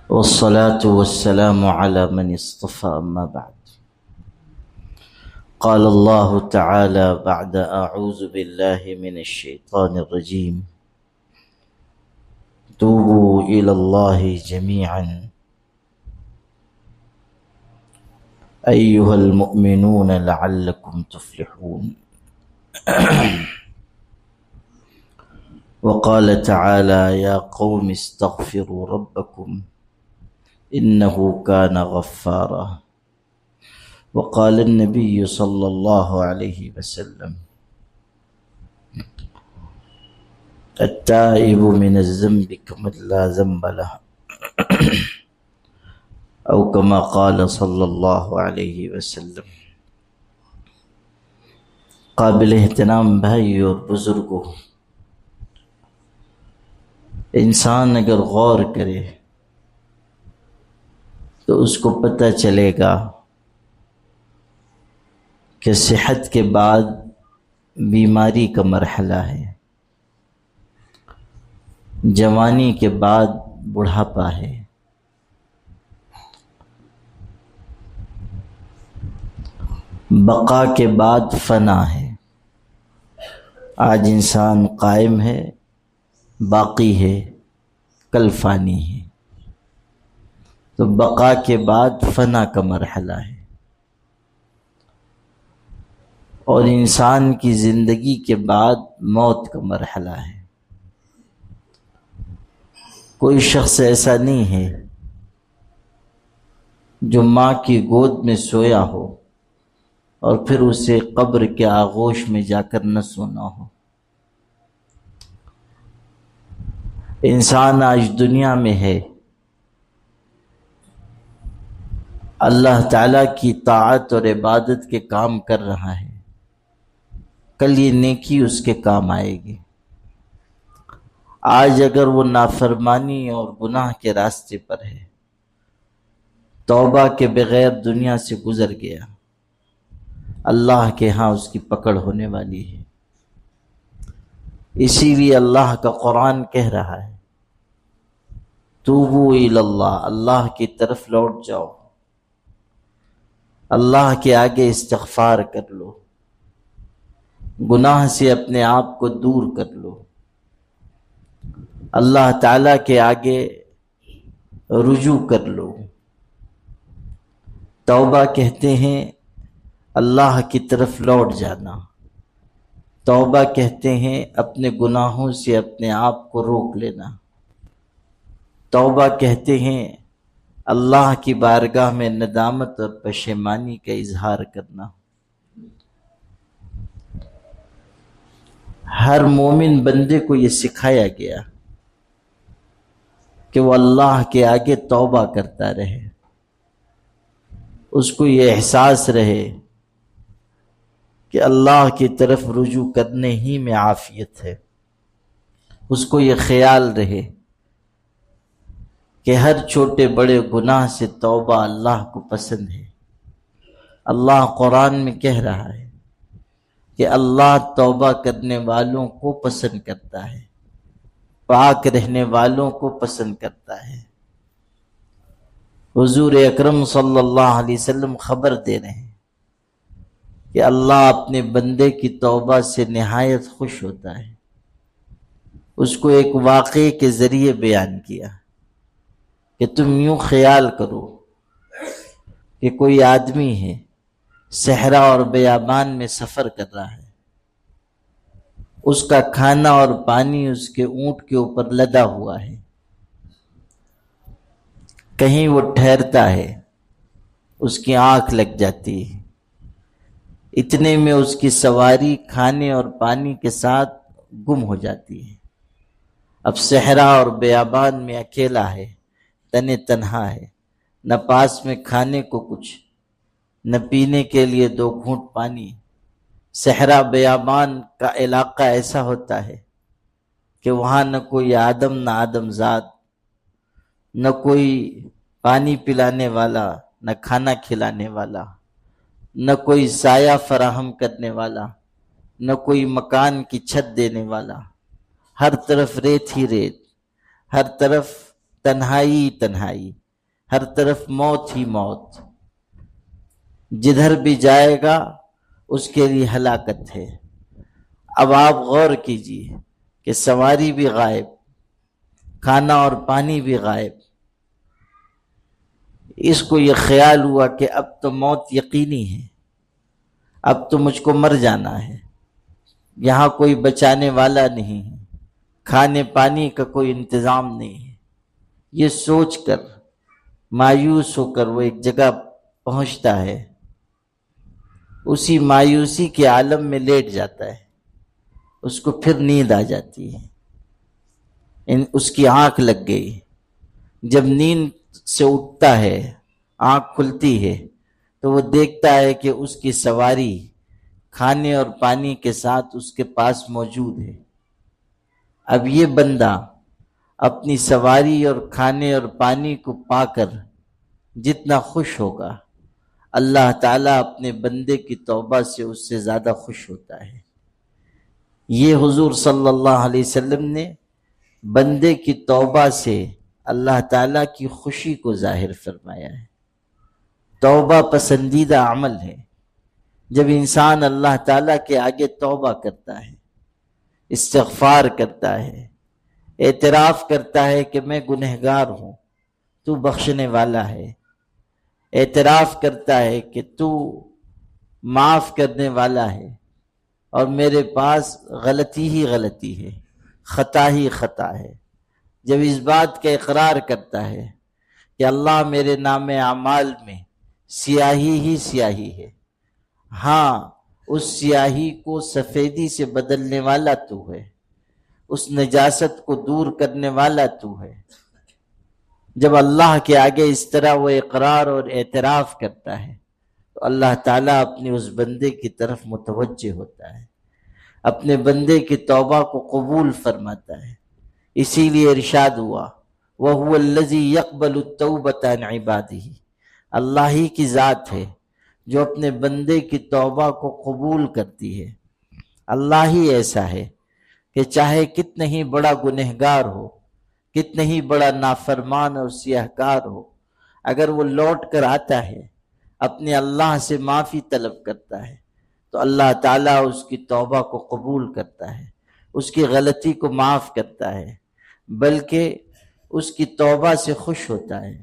والصلاة والسلام على من اصطفى أما بعد. قال الله تعالى بعد أعوذ بالله من الشيطان الرجيم: توبوا إلى الله جميعا أيها المؤمنون لعلكم تفلحون. وقال تعالى: يا قوم استغفروا ربكم إنه كان غفارا. وقال النبي صلى الله عليه وسلم: التائب من الذنب كمن لا ذنب له، أو كما قال صلی اللہ علیہ وسلم. قابل احترام بھائی اور بزرگوں، انسان اگر غور کرے تو اس کو پتہ چلے گا کہ صحت کے بعد بیماری کا مرحلہ ہے، جوانی کے بعد بڑھاپا ہے، بقا کے بعد فنا ہے. آج انسان قائم ہے، باقی ہے، کل فانی ہے. تو بقا کے بعد فنا کا مرحلہ ہے، اور انسان کی زندگی کے بعد موت کا مرحلہ ہے. کوئی شخص ایسا نہیں ہے جو ماں کی گود میں سویا ہو اور پھر اسے قبر کے آغوش میں جا کر نہ سونا ہو. انسان آج دنیا میں ہے، اللہ تعالیٰ کی طاعت اور عبادت کے کام کر رہا ہے، کل یہ نیکی اس کے کام آئے گی. آج اگر وہ نافرمانی اور گناہ کے راستے پر ہے، توبہ کے بغیر دنیا سے گزر گیا، اللہ کے ہاں اس کی پکڑ ہونے والی ہے. اسی لیے اللہ کا قرآن کہہ رہا ہے: توبوا الی اللہ، اللہ کی طرف لوٹ جاؤ، اللہ کے آگے استغفار کر لو، گناہ سے اپنے آپ کو دور کر لو، اللہ تعالیٰ کے آگے رجوع کر لو. توبہ کہتے ہیں اللہ کی طرف لوٹ جانا، توبہ کہتے ہیں اپنے گناہوں سے اپنے آپ کو روک لینا، توبہ کہتے ہیں اللہ کی بارگاہ میں ندامت اور پشیمانی کا اظہار کرنا. ہر مومن بندے کو یہ سکھایا گیا کہ وہ اللہ کے آگے توبہ کرتا رہے، اس کو یہ احساس رہے کہ اللہ کی طرف رجوع کرنے ہی میں عافیت ہے. اس کو یہ خیال رہے کہ ہر چھوٹے بڑے گناہ سے توبہ اللہ کو پسند ہے. اللہ قرآن میں کہہ رہا ہے کہ اللہ توبہ کرنے والوں کو پسند کرتا ہے، پاک رہنے والوں کو پسند کرتا ہے. حضور اکرم صلی اللہ علیہ وسلم خبر دے رہے ہیں کہ اللہ اپنے بندے کی توبہ سے نہایت خوش ہوتا ہے. اس کو ایک واقعے کے ذریعے بیان کیا کہ تم یوں خیال کرو کہ کوئی آدمی ہے، صحرا اور بیابان میں سفر کر رہا ہے، اس کا کھانا اور پانی اس کے اونٹ کے اوپر لدا ہوا ہے. کہیں وہ ٹھہرتا ہے، اس کی آنکھ لگ جاتی ہے، اتنے میں اس کی سواری کھانے اور پانی کے ساتھ گم ہو جاتی ہے. اب صحرا اور بیابان میں اکیلا ہے، تنہا ہے، نہ پاس میں کھانے کو کچھ، نہ پینے کے لیے 2 گھونٹ پانی. صحرا بیابان کا علاقہ ایسا ہوتا ہے کہ وہاں نہ کوئی آدم نہ آدم زاد، نہ کوئی پانی پلانے والا، نہ کھانا کھلانے والا، نہ کوئی سایہ فراہم کرنے والا، نہ کوئی مکان کی چھت دینے والا. ہر طرف ریت ہی ریت، ہر طرف تنہائی تنہائی، ہر طرف موت ہی موت، جدھر بھی جائے گا اس کے لیے ہلاکت ہے۔ اب آپ غور کیجئے کہ سواری بھی غائب، کھانا اور پانی بھی غائب۔ اس کو یہ خیال ہوا کہ اب تو موت یقینی ہے، اب تو مجھ کو مر جانا ہے، یہاں کوئی بچانے والا نہیں ہے، کھانے پانی کا کوئی انتظام نہیں ہے۔ یہ سوچ کر مایوس ہو کر وہ ایک جگہ پہنچتا ہے، اسی مایوسی کے عالم میں لیٹ جاتا ہے، اس کو پھر نیند آ جاتی ہے، اس کی آنکھ لگ گئی۔ جب نیند سے اٹھتا ہے، آنکھ کھلتی ہے تو وہ دیکھتا ہے کہ اس کی سواری کھانے اور پانی کے ساتھ اس کے پاس موجود ہے۔ اب یہ بندہ اپنی سواری اور کھانے اور پانی کو پا کر جتنا خوش ہوگا، اللہ تعالیٰ اپنے بندے کی توبہ سے اس سے زیادہ خوش ہوتا ہے۔ یہ حضور صلی اللہ علیہ وسلم نے بندے کی توبہ سے اللہ تعالیٰ کی خوشی کو ظاہر فرمایا ہے۔ توبہ پسندیدہ عمل ہے۔ جب انسان اللہ تعالیٰ کے آگے توبہ کرتا ہے، استغفار کرتا ہے، اعتراف کرتا ہے کہ میں گنہگار ہوں، تو بخشنے والا ہے، اعتراف کرتا ہے کہ تو معاف کرنے والا ہے اور میرے پاس غلطی ہی غلطی ہے، خطا ہی خطا ہے، جب اس بات کا اقرار کرتا ہے کہ اللہ میرے نام اعمال میں سیاہی ہی سیاہی ہے، ہاں اس سیاہی کو سفیدی سے بدلنے والا تو ہے، اس نجاست کو دور کرنے والا تو ہے۔ جب اللہ کے آگے اس طرح وہ اقرار اور اعتراف کرتا ہے تو اللہ تعالیٰ اپنے اس بندے کی طرف متوجہ ہوتا ہے، اپنے بندے کی توبہ کو قبول فرماتا ہے۔ اسی لیے ارشاد ہوا وَهُوَ الَّذِي يَقْبَلُ التَّوْبَةَ عَنْ عِبَادِهِ، اللہ ہی کی ذات ہے جو اپنے بندے کی توبہ کو قبول کرتی ہے۔ اللہ ہی ایسا ہے کہ چاہے کتنا ہی بڑا گنہگار ہو، کتنا ہی بڑا نافرمان اور سیاہکار ہو، اگر وہ لوٹ کر آتا ہے، اپنے اللہ سے معافی طلب کرتا ہے تو اللہ تعالیٰ اس کی توبہ کو قبول کرتا ہے، اس کی غلطی کو معاف کرتا ہے، بلکہ اس کی توبہ سے خوش ہوتا ہے۔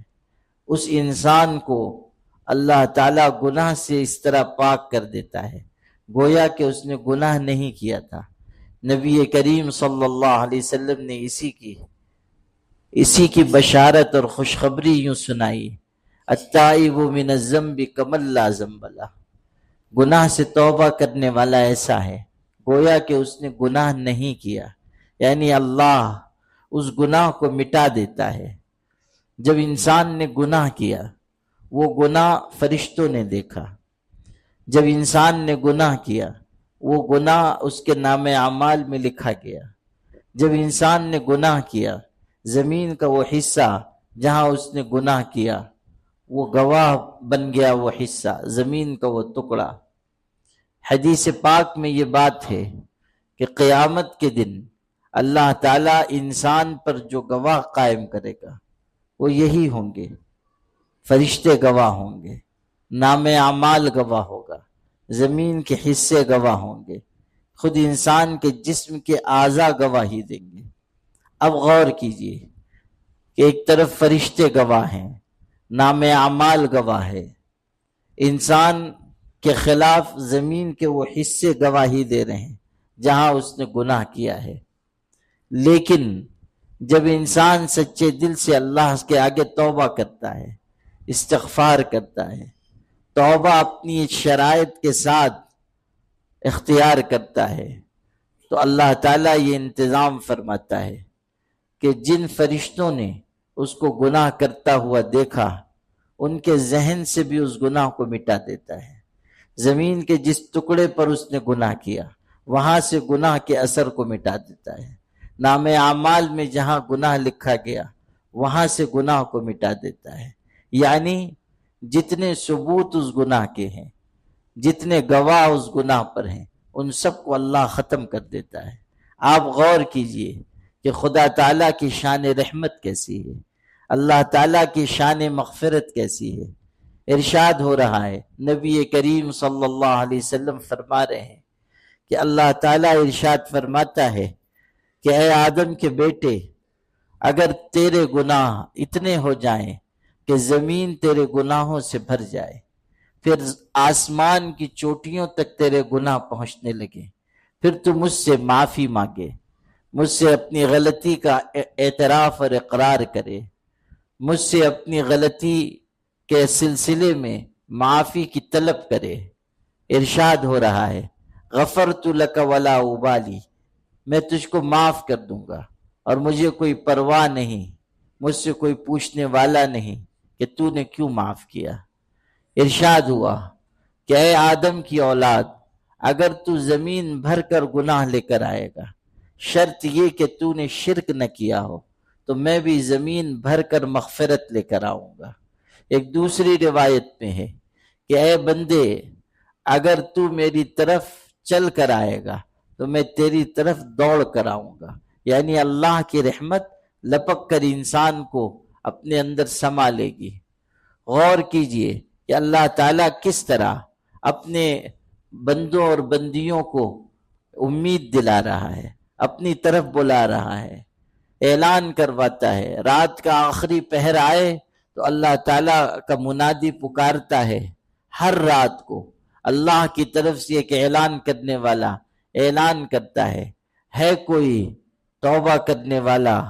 اس انسان کو اللہ تعالیٰ گناہ سے اس طرح پاک کر دیتا ہے گویا کہ اس نے گناہ نہیں کیا تھا۔ نبی کریم صلی اللہ علیہ وسلم نے اسی کی بشارت اور خوشخبری یوں سنائی، التائب من الذنب کمن لا ذنب لہ، گناہ سے توبہ کرنے والا ایسا ہے گویا کہ اس نے گناہ نہیں کیا، یعنی اللہ اس گناہ کو مٹا دیتا ہے۔ جب انسان نے گناہ کیا، وہ گناہ فرشتوں نے دیکھا، جب انسان نے گناہ کیا وہ گناہ اس کے نام اعمال میں لکھا گیا، جب انسان نے گناہ کیا زمین کا وہ حصہ جہاں اس نے گناہ کیا وہ گواہ بن گیا، وہ حصہ زمین کا وہ ٹکڑا۔ حدیث پاک میں یہ بات ہے کہ قیامت کے دن اللہ تعالیٰ انسان پر جو گواہ قائم کرے گا وہ یہی ہوں گے، فرشتے گواہ ہوں گے، نام اعمال گواہ ہوگا، زمین کے حصے گواہ ہوں گے، خود انسان کے جسم کے اعضاء گواہی دیں گے۔ اب غور کیجئے کہ ایک طرف فرشتے گواہ ہیں، نام اعمال گواہ ہے، انسان کے خلاف زمین کے وہ حصے گواہی دے رہے ہیں جہاں اس نے گناہ کیا ہے۔ لیکن جب انسان سچے دل سے اللہ کے آگے توبہ کرتا ہے، استغفار کرتا ہے، توبہ اپنی شرائط کے ساتھ اختیار کرتا ہے، تو اللہ تعالیٰ یہ انتظام فرماتا ہے کہ جن فرشتوں نے اس کو گناہ کرتا ہوا دیکھا ان کے ذہن سے بھی اس گناہ کو مٹا دیتا ہے۔ زمین کے جس ٹکڑے پر اس نے گناہ کیا وہاں سے گناہ کے اثر کو مٹا دیتا ہے، نام اعمال میں جہاں گناہ لکھا گیا وہاں سے گناہ کو مٹا دیتا ہے، یعنی جتنے ثبوت اس گناہ کے ہیں، جتنے گواہ اس گناہ پر ہیں، ان سب کو اللہ ختم کر دیتا ہے۔ آپ غور کیجئے کہ خدا تعالیٰ کی شان رحمت کیسی ہے۔ اللہ تعالیٰ کی شان مغفرت کیسی ہے۔ ارشاد ہو رہا ہے، نبی کریم صلی اللہ علیہ وسلم فرما رہے ہیں کہ اللہ تعالیٰ ارشاد فرماتا ہے کہ اے آدم کے بیٹے، اگر تیرے گناہ اتنے ہو جائیں کہ زمین تیرے گناہوں سے بھر جائے، پھر آسمان کی چوٹیوں تک تیرے گناہ پہنچنے لگے، پھر تو مجھ سے معافی مانگے، مجھ سے اپنی غلطی کا اعتراف اور اقرار کرے، مجھ سے اپنی غلطی کے سلسلے میں معافی کی طلب کرے۔ ارشاد ہو رہا ہے، غفرت لک ولا ابالی، میں تجھ کو معاف کر دوں گا اور مجھے کوئی پرواہ نہیں، مجھ سے کوئی پوچھنے والا نہیں کہ تو نے کیوں معاف کیا۔ ارشاد ہوا کہ اے آدم کی اولاد، اگر تو زمین بھر کر گناہ لے کر آئے گا، شرط یہ کہ تو نے شرک نہ کیا ہو، تو میں بھی زمین بھر کر مغفرت لے کر آؤں گا۔ ایک دوسری روایت میں ہے کہ اے بندے، اگر تو میری طرف چل کر آئے گا تو میں تیری طرف دوڑ کر آؤں گا، یعنی اللہ کی رحمت لپک کر انسان کو اپنے اندر سما لے گی۔ غور کیجئے کہ اللہ تعالیٰ کس طرح اپنے بندوں اور بندیوں کو امید دلا رہا ہے، اپنی طرف بلا رہا ہے، اعلان کرواتا ہے۔ رات کا آخری پہر آئے تو اللہ تعالیٰ کا منادی پکارتا ہے، ہر رات کو اللہ کی طرف سے ایک اعلان کرنے والا اعلان کرتا ہے کوئی توبہ کرنے والا،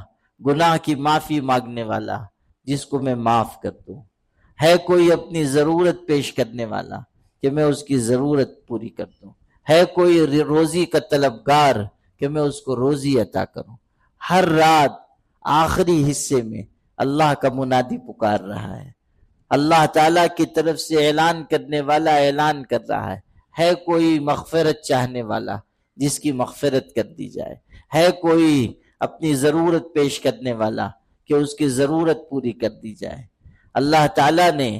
گناہ کی معافی مانگنے والا جس کو میں معاف کر دوں؟ ہے کوئی اپنی ضرورت پیش کرنے والا کہ میں اس کی ضرورت پوری کر دوں؟ ہے کوئی روزی کا طلبگار کہ میں اس کو روزی عطا کروں؟ ہر رات آخری حصے میں اللہ کا منادی پکار رہا ہے، اللہ تعالیٰ کی طرف سے اعلان کرنے والا اعلان کر رہا ہے کوئی مغفرت چاہنے والا جس کی مغفرت کر دی جائے، ہے کوئی اپنی ضرورت پیش کرنے والا کہ اس کی ضرورت پوری کر دی جائے۔ اللہ تعالیٰ نے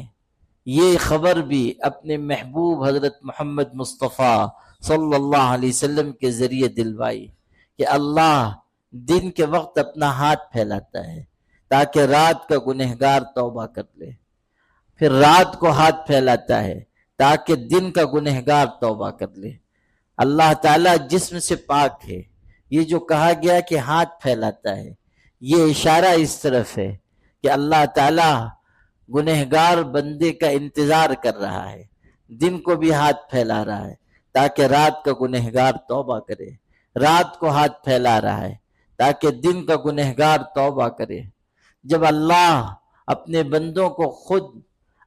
یہ خبر بھی اپنے محبوب حضرت محمد مصطفیٰ صلی اللہ علیہ وسلم کے ذریعے دلوائی کہ اللہ دن کے وقت اپنا ہاتھ پھیلاتا ہے تاکہ رات کا گنہگار توبہ کر لے، پھر رات کو ہاتھ پھیلاتا ہے تاکہ دن کا گنہگار توبہ کر لے۔ اللہ تعالیٰ جسم سے پاک ہے۔ یہ جو کہا گیا کہ ہاتھ پھیلاتا ہے، یہ اشارہ اس طرف ہے کہ اللہ تعالیٰ گنہگار بندے کا انتظار کر رہا ہے، دن کو بھی ہاتھ پھیلا رہا ہے تاکہ رات کا گنہگار توبہ کرے، رات کو ہاتھ پھیلا رہا ہے تاکہ دن کا گنہگار توبہ کرے۔ جب اللہ اپنے بندوں کو خود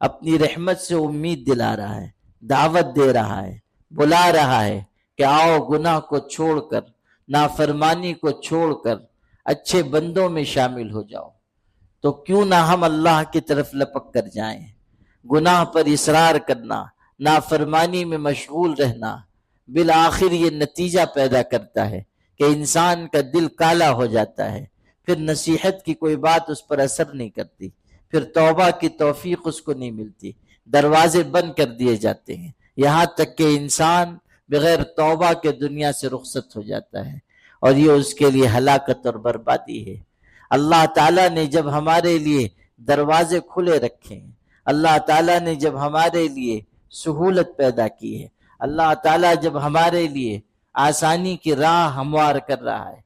اپنی رحمت سے امید دلا رہا ہے، دعوت دے رہا ہے، بلا رہا ہے کہ آؤ گناہ کو چھوڑ کر، نافرمانی کو چھوڑ کر اچھے بندوں میں شامل ہو جاؤ، تو کیوں نہ ہم اللہ کی طرف لپک کر جائیں۔ گناہ پر اصرار کرنا، نافرمانی میں مشغول رہنا بالآخر یہ نتیجہ پیدا کرتا ہے کہ انسان کا دل کالا ہو جاتا ہے، پھر نصیحت کی کوئی بات اس پر اثر نہیں کرتی، پھر توبہ کی توفیق اس کو نہیں ملتی، دروازے بند کر دیے جاتے ہیں، یہاں تک کہ انسان بغیر توبہ کے دنیا سے رخصت ہو جاتا ہے، اور یہ اس کے لیے ہلاکت اور بربادی ہے۔ اللہ تعالیٰ نے جب ہمارے لیے دروازے کھلے رکھے ہیں، اللہ تعالیٰ نے جب ہمارے لیے سہولت پیدا کی ہے، اللہ تعالیٰ جب ہمارے لیے آسانی کی راہ ہموار کر رہا ہے،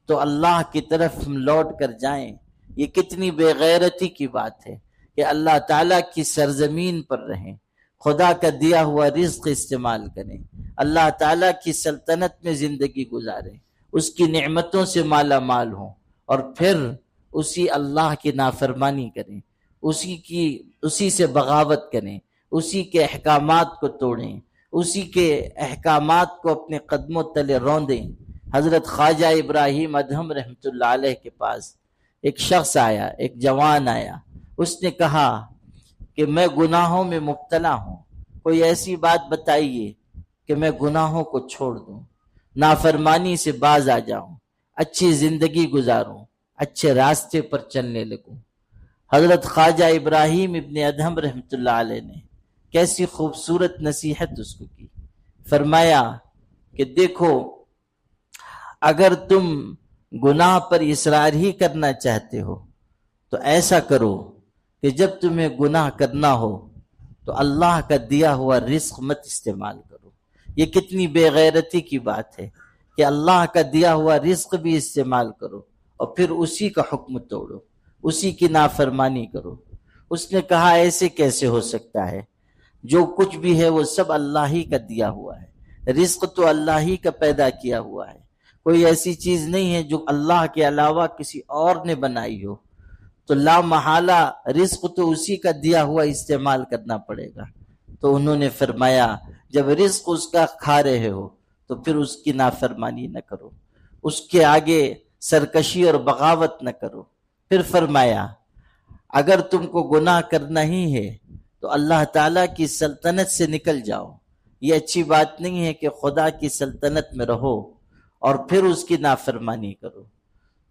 تو اللہ کی طرف ہم لوٹ کر جائیں۔ یہ کتنی بے غیرتی کی بات ہے کہ اللہ تعالیٰ کی سرزمین پر رہیں، خدا کا دیا ہوا رزق استعمال کریں، اللہ تعالیٰ کی سلطنت میں زندگی گزاریں، اس کی نعمتوں سے مالا مال ہوں، اور پھر اسی اللہ کی نافرمانی کریں، اسی سے بغاوت کریں، اسی کے احکامات کو توڑیں، اسی کے احکامات کو اپنے قدموں تلے روندیں۔ حضرت خواجہ ابراہیم ادہم رحمۃ اللہ علیہ کے پاس ایک شخص آیا، ایک جوان آیا، اس نے کہا کہ میں گناہوں میں مبتلا ہوں، کوئی ایسی بات بتائیے کہ میں گناہوں کو چھوڑ دوں، نافرمانی سے باز آ جاؤں، اچھی زندگی گزاروں، اچھے راستے پر چلنے لگوں۔ حضرت خواجہ ابراہیم ابن ادہم رحمۃ اللہ علیہ نے کیسی خوبصورت نصیحت اس کو کی، فرمایا کہ دیکھو، اگر تم گناہ پر اصرار ہی کرنا چاہتے ہو تو ایسا کرو کہ جب تمہیں گناہ کرنا ہو تو اللہ کا دیا ہوا رزق مت استعمال کرو۔ یہ کتنی بے غیرتی کی بات ہے کہ اللہ کا دیا ہوا رزق بھی استعمال کرو اور پھر اسی کا حکم توڑو، اسی کی نافرمانی کرو۔ اس نے کہا ایسے کیسے ہو سکتا ہے؟ جو کچھ بھی ہے وہ سب اللہ ہی کا دیا ہوا ہے، رزق تو اللہ ہی کا پیدا کیا ہوا ہے، کوئی ایسی چیز نہیں ہے جو اللہ کے علاوہ کسی اور نے بنائی ہو، تو لا محالہ رزق تو اسی کا دیا ہوا استعمال کرنا پڑے گا۔ تو انہوں نے فرمایا جب رزق اس کا کھا رہے ہو تو پھر اس کی نافرمانی نہ کرو، اس کے آگے سرکشی اور بغاوت نہ کرو۔ پھر فرمایا اگر تم کو گناہ کرنا ہی ہے تو اللہ تعالیٰ کی سلطنت سے نکل جاؤ۔ یہ اچھی بات نہیں ہے کہ خدا کی سلطنت میں رہو اور پھر اس کی نافرمانی کرو۔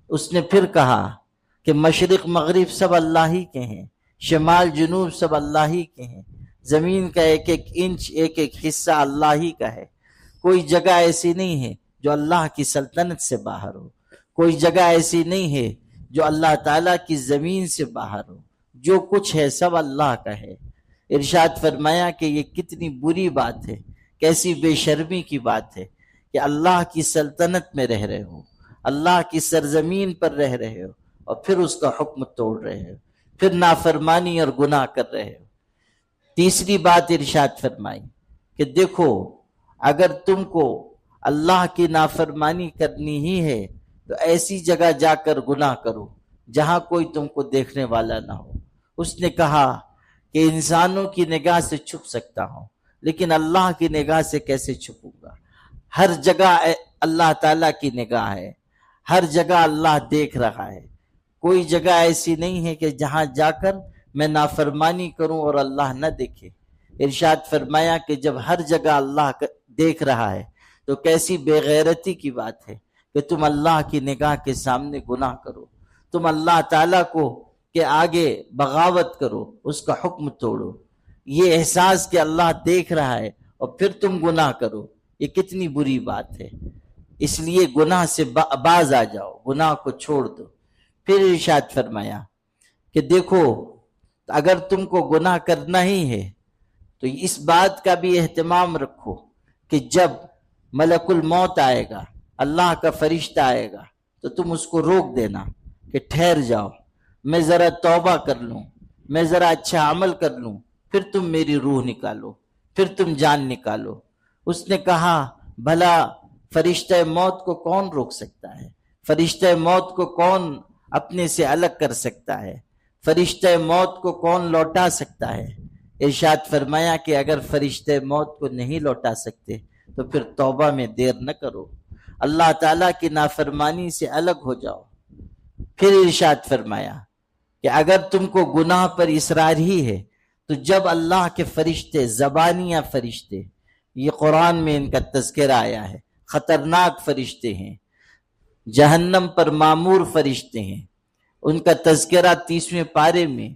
اس نے پھر کہا کہ مشرق مغرب سب اللہ ہی کے ہیں، شمال جنوب سب اللہ ہی کے ہیں، زمین کا ایک ایک انچ ایک ایک حصہ اللہ ہی کا ہے، کوئی جگہ ایسی نہیں ہے جو اللہ کی سلطنت سے باہر ہو، کوئی جگہ ایسی نہیں ہے جو اللہ تعالیٰ کی زمین سے باہر ہو، جو کچھ ہے سب اللہ کا ہے۔ ارشاد فرمایا کہ یہ کتنی بری بات ہے، کیسی بے شرمی کی بات ہے کہ اللہ کی سلطنت میں رہ رہے ہو، اللہ کی سرزمین پر رہ رہے ہو اور پھر اس کا حکم توڑ رہے ہو، پھر نافرمانی اور گناہ کر رہے ہو۔ تیسری بات ارشاد فرمائی کہ دیکھو اگر تم کو اللہ کی نافرمانی کرنی ہی ہے تو ایسی جگہ جا کر گناہ کرو جہاں کوئی تم کو دیکھنے والا نہ ہو۔ اس نے کہا کہ انسانوں کی نگاہ سے چھپ سکتا ہوں لیکن اللہ کی نگاہ سے کیسے چھپوں گا؟ ہر جگہ اللہ تعالیٰ کی نگاہ ہے، ہر جگہ اللہ دیکھ رہا ہے، کوئی جگہ ایسی نہیں ہے کہ جہاں جا کر میں نافرمانی کروں اور اللہ نہ دیکھے۔ ارشاد فرمایا کہ جب ہر جگہ اللہ دیکھ رہا ہے تو کیسی بے غیرتی کی بات ہے کہ تم اللہ کی نگاہ کے سامنے گناہ کرو، تم اللہ تعالیٰ کو کے آگے بغاوت کرو، اس کا حکم توڑو۔ یہ احساس کہ اللہ دیکھ رہا ہے اور پھر تم گناہ کرو، یہ کتنی بری بات ہے۔ اس لیے گناہ سے باز آ جاؤ، گناہ کو چھوڑ دو۔ پھر ارشاد فرمایا کہ دیکھو اگر تم کو گناہ کرنا ہی ہے تو اس بات کا بھی اہتمام رکھو کہ جب ملک الموت آئے گا، اللہ کا فرشتہ آئے گا، تو تم اس کو روک دینا کہ ٹھہر جاؤ، میں ذرا توبہ کر لوں، میں ذرا اچھا عمل کر لوں، پھر تم میری روح نکالو، پھر تم جان نکالو۔ اس نے کہا بھلا فرشتہ موت کو کون روک سکتا ہے؟ فرشتہ موت کو کون اپنے سے الگ کر سکتا ہے؟ فرشتہ موت کو کون لوٹا سکتا ہے؟ ارشاد فرمایا کہ اگر فرشتہ موت کو نہیں لوٹا سکتے تو پھر توبہ میں دیر نہ کرو، اللہ تعالیٰ کی نافرمانی سے الگ ہو جاؤ۔ پھر ارشاد فرمایا کہ اگر تم کو گناہ پر اصرار ہی ہے تو جب اللہ کے فرشتے، زبانیہ فرشتے، یہ قرآن میں ان کا تذکرہ آیا ہے، خطرناک فرشتے ہیں، جہنم پر مامور فرشتے ہیں، ان کا تذکرہ 30ویں پارے میں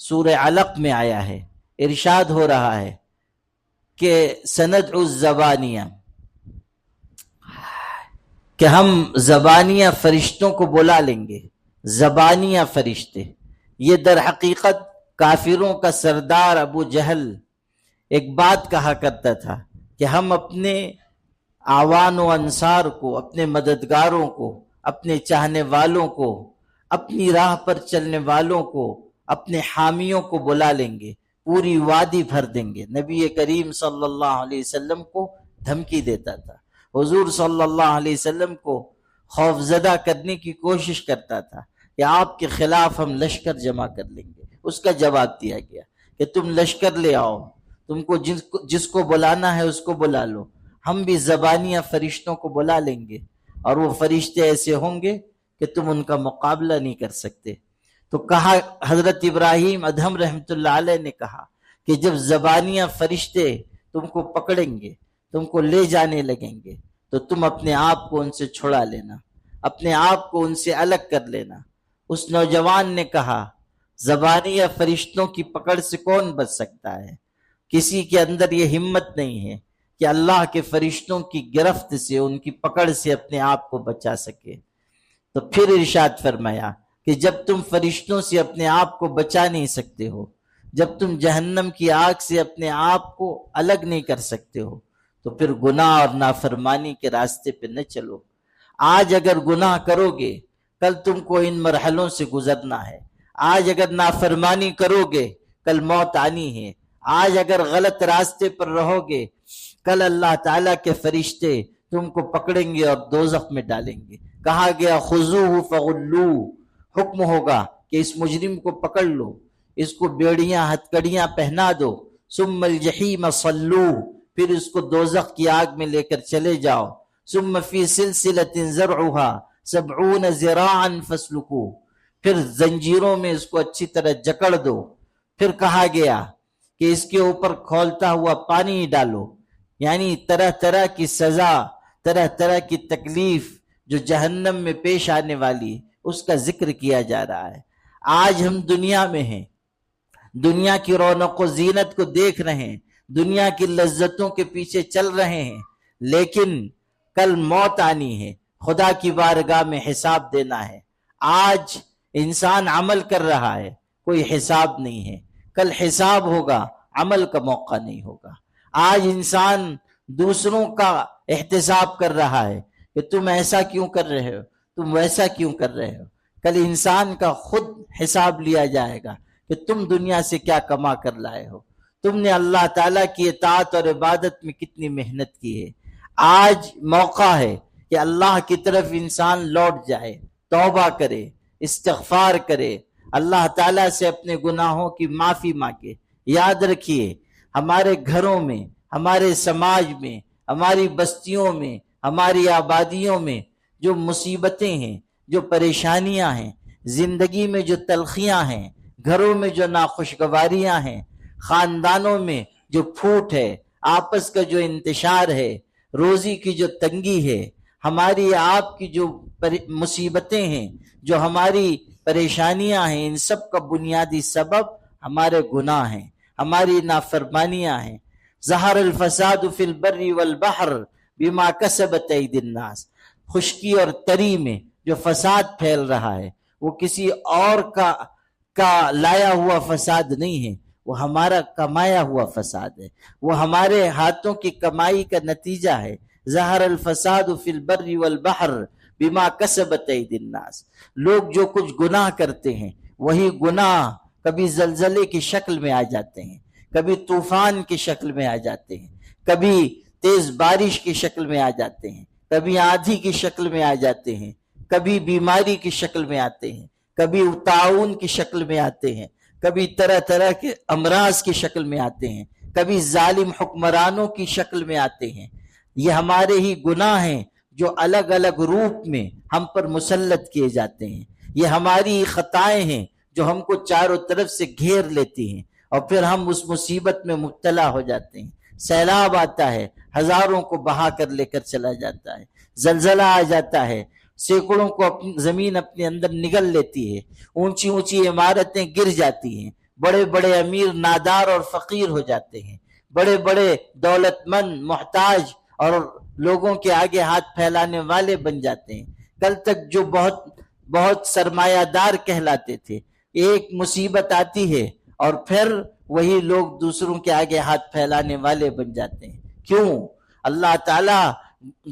سورہ علق میں آیا ہے۔ ارشاد ہو رہا ہے کہ سندع الزبانیہ، کہ ہم زبانیہ فرشتوں کو بلا لیں گے۔ زبانیہ فرشتے، یہ در حقیقت کافروں کا سردار ابو جہل ایک بات کہا کرتا تھا کہ ہم اپنے اعوان و انصار کو، اپنے مددگاروں کو، اپنے چاہنے والوں کو، اپنی راہ پر چلنے والوں کو، اپنے حامیوں کو بلا لیں گے، پوری وادی بھر دیں گے۔ نبی کریم صلی اللہ علیہ وسلم کو دھمکی دیتا تھا، حضور صلی اللہ علیہ وسلم کو خوف زدہ کرنے کی کوشش کرتا تھا کہ آپ کے خلاف ہم لشکر جمع کر لیں گے۔ اس کا جواب دیا گیا کہ تم لشکر لے آؤ، تم کو جس کو بلانا ہے اس کو بلا لو، ہم بھی زبانیہ فرشتوں کو بلا لیں گے، اور وہ فرشتے ایسے ہوں گے کہ تم ان کا مقابلہ نہیں کر سکتے۔ تو کہا حضرت ابراہیم ادہم رحمۃ اللہ علیہ نے کہا کہ جب زبانیہ فرشتے تم کو پکڑیں گے، تم کو لے جانے لگیں گے، تو تم اپنے آپ کو ان سے چھڑا لینا، اپنے آپ کو ان سے الگ کر لینا۔ اس نوجوان نے کہا زبانیہ فرشتوں کی پکڑ سے کون بچ سکتا ہے؟ کسی کے اندر یہ ہمت نہیں ہے کہ اللہ کے فرشتوں کی گرفت سے، ان کی پکڑ سے اپنے آپ کو بچا سکے۔ تو پھر ارشاد فرمایا کہ جب تم فرشتوں سے اپنے آپ کو بچا نہیں سکتے ہو، جب تم جہنم کی آگ سے اپنے آپ کو الگ نہیں کر سکتے ہو، تو پھر گناہ اور نافرمانی کے راستے پہ نہ چلو۔ آج اگر گناہ کرو گے کل تم کو ان مرحلوں سے گزرنا ہے، آج اگر نافرمانی کرو گے کل موت آنی ہے، آج اگر غلط راستے پر رہو گے کل اللہ تعالیٰ کے فرشتے تم کو پکڑیں گے اور دوزخ میں ڈالیں گے۔ کہا گیا خذوہ فغلوہ، حکم ہوگا کہ اس مجرم کو پکڑ لو، اس کو بیڑیاں ہتکڑیاں پہنا دو، ثم الجحیم صلوہ، پھر اس کو دوزخ کی آگ میں لے کر چلے جاؤ، ثم فی سلسلۃ ذرعھا 70 ذراعا فاسلکوہ، پھر زنجیروں میں اس کو اچھی طرح جکڑ دو۔ پھر کہا گیا کہ اس کے اوپر کھولتا ہوا پانی ڈالو، یعنی طرح طرح کی سزا، طرح طرح کی تکلیف جو جہنم میں پیش آنے والی، اس کا ذکر کیا جا رہا ہے۔ آج ہم دنیا میں ہیں، دنیا کی رونق و زینت کو دیکھ رہے ہیں، دنیا کی لذتوں کے پیچھے چل رہے ہیں، لیکن کل موت آنی ہے، خدا کی بارگاہ میں حساب دینا ہے۔ آج انسان عمل کر رہا ہے، کوئی حساب نہیں ہے، کل حساب ہوگا، عمل کا موقع نہیں ہوگا۔ آج انسان دوسروں کا احتساب کر رہا ہے کہ تم ایسا کیوں کر رہے ہو، تم ویسا کیوں کر رہے ہو، کل انسان کا خود حساب لیا جائے گا کہ تم دنیا سے کیا کما کر لائے ہو، تم نے اللہ تعالیٰ کی اطاعت اور عبادت میں کتنی محنت کی ہے۔ آج موقع ہے کہ اللہ کی طرف انسان لوٹ جائے، توبہ کرے، استغفار کرے، اللہ تعالیٰ سے اپنے گناہوں کی معافی مانگے۔ یاد رکھیے، ہمارے گھروں میں، ہمارے سماج میں، ہماری بستیوں میں، ہماری آبادیوں میں جو مصیبتیں ہیں، جو پریشانیاں ہیں، زندگی میں جو تلخیاں ہیں، گھروں میں جو ناخوشگواریاں ہیں، خاندانوں میں جو پھوٹ ہے، آپس کا جو انتشار ہے، روزی کی جو تنگی ہے، ہماری آپ کی جو مصیبتیں ہیں، جو ہماری پریشانیاں ہیں، ان سب کا بنیادی سبب ہمارے گناہ ہیں، ہماری نافرمانیاں ہیں۔ ظہر الفساد فی البر والبحر بما کسبت ایدی الناس، خشکی اور تری میں جو فساد پھیل رہا ہے وہ کسی اور کا لایا ہوا فساد نہیں ہے، وہ ہمارا کمایا ہوا فساد ہے، وہ ہمارے ہاتھوں کی کمائی کا نتیجہ ہے۔ ظہر الفساد فی البر والبحر بما کسبت ایدی الناس، لوگ جو کچھ گناہ کرتے ہیں وہی گناہ کبھی زلزلے کی شکل میں آ جاتے ہیں، کبھی طوفان کی شکل میں آ جاتے ہیں، کبھی تیز بارش کی شکل میں آ جاتے ہیں، کبھی آندھی کی شکل میں آ جاتے ہیں، کبھی بیماری کی شکل میں آتے ہیں، کبھی طاعون کی شکل میں آتے ہیں، کبھی طرح طرح کے امراض کی شکل میں آتے ہیں، کبھی ظالم حکمرانوں کی شکل میں آتے ہیں۔ یہ ہمارے ہی گناہ ہیں جو الگ الگ روپ میں ہم پر مسلط کیے جاتے ہیں، یہ ہماری خطائیں ہیں جو ہم کو چاروں طرف سے گھیر لیتی ہیں، اور پھر ہم اس مصیبت میں مبتلا ہو جاتے ہیں۔ سیلاب آتا ہے، ہزاروں کو بہا کر لے کر چلا جاتا ہے، زلزلہ آ جاتا ہے، سینکڑوں کو زمین اپنے اندر نگل لیتی ہے، اونچی اونچی عمارتیں گر جاتی ہیں، بڑے بڑے امیر نادار اور فقیر ہو جاتے ہیں، بڑے بڑے دولت مند محتاج اور لوگوں کے آگے ہاتھ پھیلانے والے بن جاتے ہیں۔ کل تک جو بہت سرمایہ دار کہلاتے تھے، ایک مصیبت آتی ہے اور پھر وہی لوگ دوسروں کے آگے ہاتھ پھیلانے والے بن جاتے ہیں۔ کیوں؟ اللہ تعالیٰ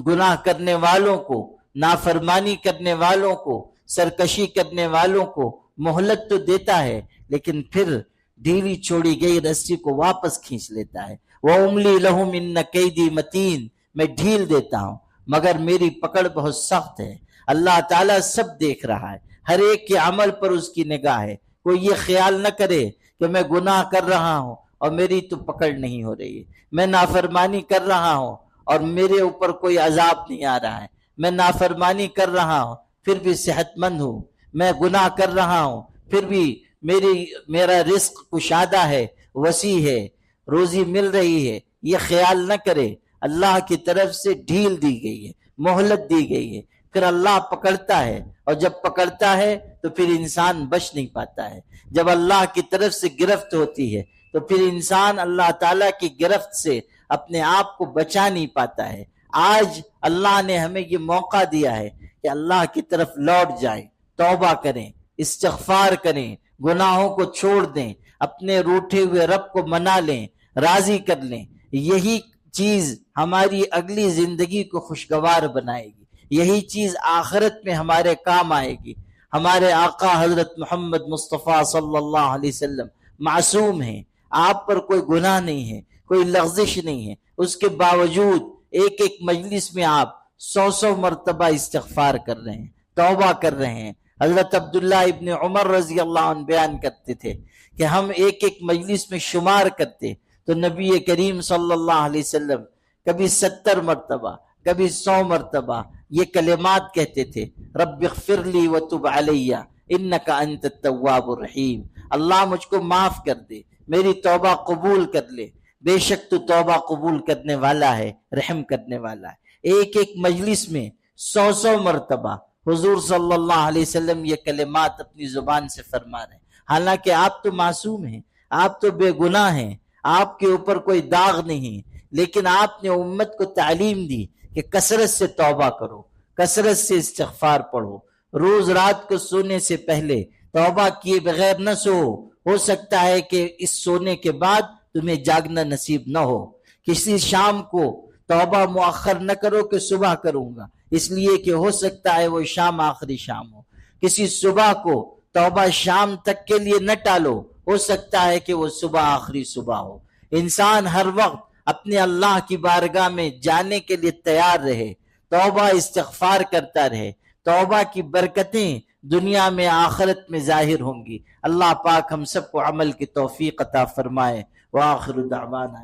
گناہ کرنے والوں کو، نافرمانی کرنے والوں کو، سرکشی کرنے والوں کو مہلت تو دیتا ہے، لیکن پھر ڈھیلی چھوڑی گئی رسی کو واپس کھینچ لیتا ہے۔ وَأُمْلِي لَهُمْ إِنَّ كَيْدِي مَتِينٌ، میں ڈھیل دیتا ہوں مگر میری پکڑ بہت سخت ہے۔ اللہ تعالیٰ سب دیکھ رہا ہے، ہر ایک کے عمل پر اس کی نگاہ ہے۔ کوئی یہ خیال نہ کرے کہ میں گناہ کر رہا ہوں اور میری تو پکڑ نہیں ہو رہی ہے، میں نافرمانی کر رہا ہوں اور میرے اوپر کوئی عذاب نہیں آ رہا ہے، میں نافرمانی کر رہا ہوں پھر بھی صحت مند ہوں، میں گناہ کر رہا ہوں پھر بھی میرا رزق کشادہ ہے، وسیع ہے، روزی مل رہی ہے۔ یہ خیال نہ کرے، اللہ کی طرف سے ڈھیل دی گئی ہے، مہلت دی گئی ہے، پھر اللہ پکڑتا ہے، اور جب پکڑتا ہے تو پھر انسان بچ نہیں پاتا ہے۔ جب اللہ کی طرف سے گرفت ہوتی ہے تو پھر انسان اللہ تعالیٰ کی گرفت سے اپنے آپ کو بچا نہیں پاتا ہے۔ آج اللہ نے ہمیں یہ موقع دیا ہے کہ اللہ کی طرف لوٹ جائیں، توبہ کریں، استغفار کریں، گناہوں کو چھوڑ دیں، اپنے روٹھے ہوئے رب کو منا لیں، راضی کر لیں، یہی چیز ہماری اگلی زندگی کو خوشگوار بنائے گی، یہی چیز آخرت میں ہمارے کام آئے گی۔ ہمارے آقا حضرت محمد مصطفیٰ صلی اللہ علیہ وسلم معصوم ہیں، آپ پر کوئی گناہ نہیں ہے، کوئی لغزش نہیں ہے، اس کے باوجود ایک ایک مجلس میں آپ 100 مرتبہ استغفار کر رہے ہیں، توبہ کر رہے ہیں۔ حضرت عبداللہ ابن عمر رضی اللہ عنہ بیان کرتے تھے کہ ہم ایک ایک مجلس میں شمار کرتے تو نبی کریم صلی اللہ علیہ وسلم کبھی 70 مرتبہ، کبھی 100 مرتبہ یہ کلمات کہتے تھے، رب اغفر لی وتب علی انک انت التواب الرحیم، اللہ مجھ کو معاف کر دے، میری توبہ قبول کر لے، بے شک تو توبہ قبول کرنے والا ہے، رحم کرنے والا ہے۔ ایک ایک مجلس میں 100 مرتبہ حضور صلی اللہ علیہ وسلم یہ کلمات اپنی زبان سے فرما رہے ہیں، حالانکہ آپ تو معصوم ہیں، آپ تو بے گناہ ہیں، آپ کے اوپر کوئی داغ نہیں، لیکن آپ نے امت کو تعلیم دی کہ کثرت سے توبہ کرو، کثرت سے استغفار پڑھو، روز رات کو سونے سے پہلے توبہ کیے بغیر نہ سو، ہو سکتا ہے کہ اس سونے کے بعد تمہیں جاگنا نصیب نہ ہو۔ کسی شام کو توبہ مؤخر نہ کرو کہ صبح کروں گا، اس لیے کہ ہو سکتا ہے وہ شام آخری شام ہو۔ کسی صبح کو توبہ شام تک کے لیے نہ ٹالو، ہو سکتا ہے کہ وہ صبح آخری صبح ہو۔ انسان ہر وقت اپنے اللہ کی بارگاہ میں جانے کے لیے تیار رہے، توبہ استغفار کرتا رہے، توبہ کی برکتیں دنیا میں آخرت میں ظاہر ہوں گی۔ اللہ پاک ہم سب کو عمل کی توفیق عطا فرمائے۔ وآخر دعوانا